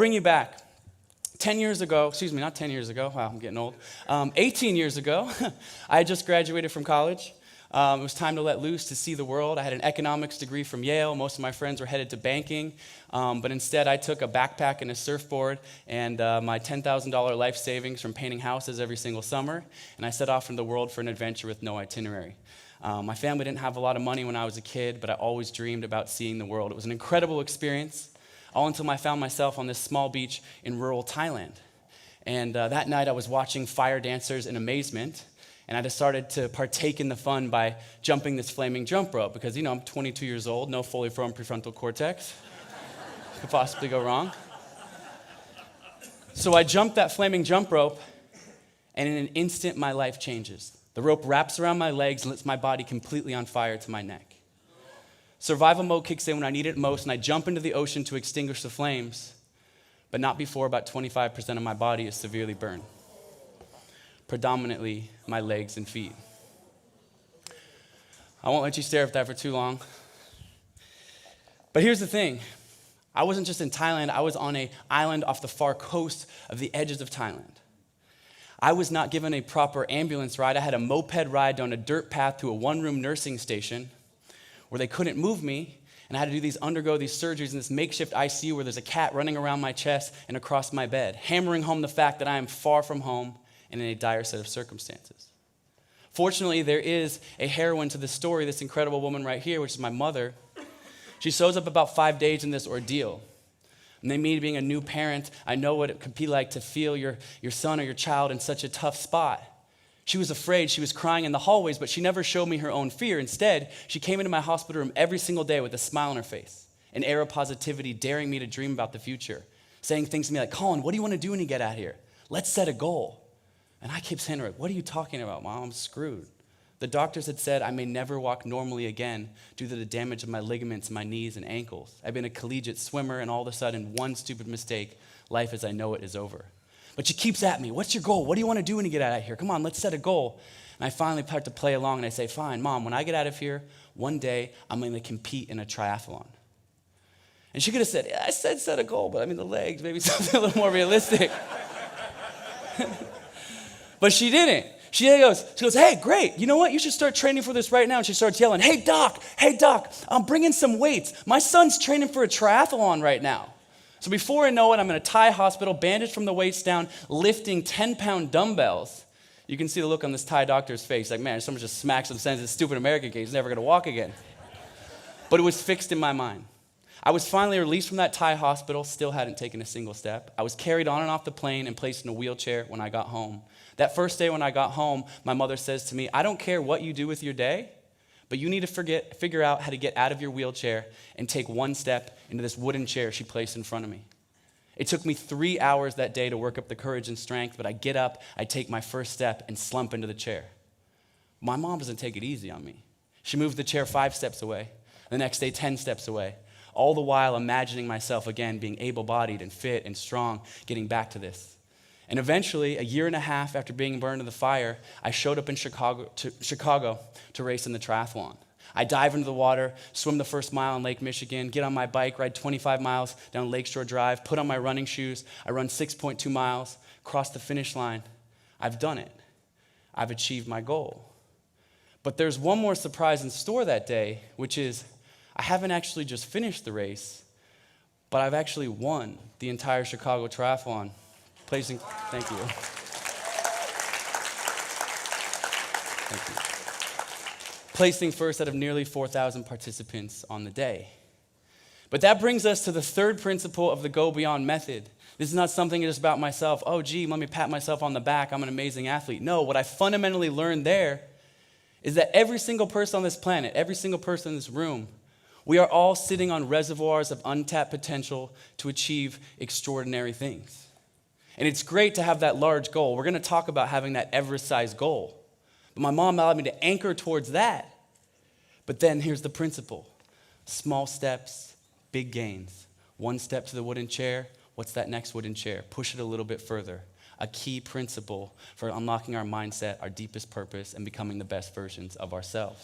Bring you back. 10 years ago, not 10 years ago, wow, I'm getting old. 18 years ago, I had just graduated from college. It was time to let loose, to see the world. I had an economics degree from Yale. Most of my friends were headed to banking. But instead, I took a backpack and a surfboard and my $10,000 life savings from painting houses every single summer, and I set off into the world for an adventure with no itinerary. My family didn't have a lot of money when I was a kid, but I always dreamed about seeing the world. It was an incredible experience, all until I found myself on this small beach in rural Thailand. And that night, I was watching fire dancers in amazement, and I decided to partake in the fun by jumping this flaming jump rope because, I'm 22 years old, no fully formed prefrontal cortex. Could possibly go wrong. So I jumped that flaming jump rope, and in an instant, my life changes. The rope wraps around my legs and lets my body completely on fire to my neck. Survival mode kicks in when I need it most, and I jump into the ocean to extinguish the flames, but not before about 25% of my body is severely burned. Predominantly my legs and feet. I won't let you stare at that for too long. But here's the thing. I wasn't just in Thailand, I was on an island off the far coast of the edges of Thailand. I was not given a proper ambulance ride. I had a moped ride down a dirt path to a one-room nursing station where they couldn't move me, and I had to undergo these surgeries in this makeshift ICU where there's a cat running around my chest and across my bed, hammering home the fact that I am far from home and in a dire set of circumstances. Fortunately, there is a heroine to this story, this incredible woman right here, which is my mother. She shows up about 5 days in this ordeal. And me being a new parent, I know what it could be like to feel your son or your child in such a tough spot. She was afraid, she was crying in the hallways, but she never showed me her own fear. Instead, she came into my hospital room every single day with a smile on her face, an air of positivity, daring me to dream about the future, saying things to me like, Colin, what do you want to do when you get out here? Let's set a goal. And I kept saying to her, what are you talking about, Mom? I'm screwed. The doctors had said I may never walk normally again due to the damage of my ligaments in my knees and ankles. I've been a collegiate swimmer, and all of a sudden, one stupid mistake, life as I know it is over. But she keeps at me, what's your goal? What do you want to do when you get out of here? Come on, let's set a goal. And I finally start to play along, and I say, fine, Mom, when I get out of here, one day I'm going to compete in a triathlon. And she could have said, yeah, I said set a goal, but the legs, maybe something a little more realistic. But she didn't. She goes, hey, great. You know what? You should start training for this right now. And she starts yelling, hey, doc, I'm bringing some weights. My son's training for a triathlon right now. So before I know it, I'm in a Thai hospital, bandaged from the waist down, lifting 10-pound dumbbells. You can see the look on this Thai doctor's face, like, man, someone just smacks him and says, this stupid American kid, he's never going to walk again. But it was fixed in my mind. I was finally released from that Thai hospital, still hadn't taken a single step. I was carried on and off the plane and placed in a wheelchair when I got home. That first day when I got home, my mother says to me, I don't care what you do with your day, but you need to figure out how to get out of your wheelchair and take one step into this wooden chair she placed in front of me. It took me 3 hours that day to work up the courage and strength, but I get up, I take my first step, and slump into the chair. My mom doesn't take it easy on me. She moved the chair 5 steps away, the next day 10 steps away, all the while imagining myself again being able-bodied and fit and strong, getting back to this. And eventually, a year and a half after being burned in the fire, I showed up in Chicago to race in the triathlon. I dive into the water, swim the first mile in Lake Michigan, get on my bike, ride 25 miles down Lakeshore Drive, put on my running shoes. I run 6.2 miles, cross the finish line. I've done it. I've achieved my goal. But there's one more surprise in store that day, which is I haven't actually just finished the race, but I've actually won the entire Chicago Triathlon. Thank you. Thank you. Placing first out of nearly 4,000 participants on the day. But that brings us to the third principle of the Go Beyond method. This is not something just about myself. Oh, gee, let me pat myself on the back. I'm an amazing athlete. No, what I fundamentally learned there is that every single person on this planet, every single person in this room, we are all sitting on reservoirs of untapped potential to achieve extraordinary things. And it's great to have that large goal. We're going to talk about having that Everest-sized goal. But my mom allowed me to anchor towards that. But then here's the principle. Small steps, big gains. One step to the wooden chair. What's that next wooden chair? Push it a little bit further. A key principle for unlocking our mindset, our deepest purpose, and becoming the best versions of ourselves.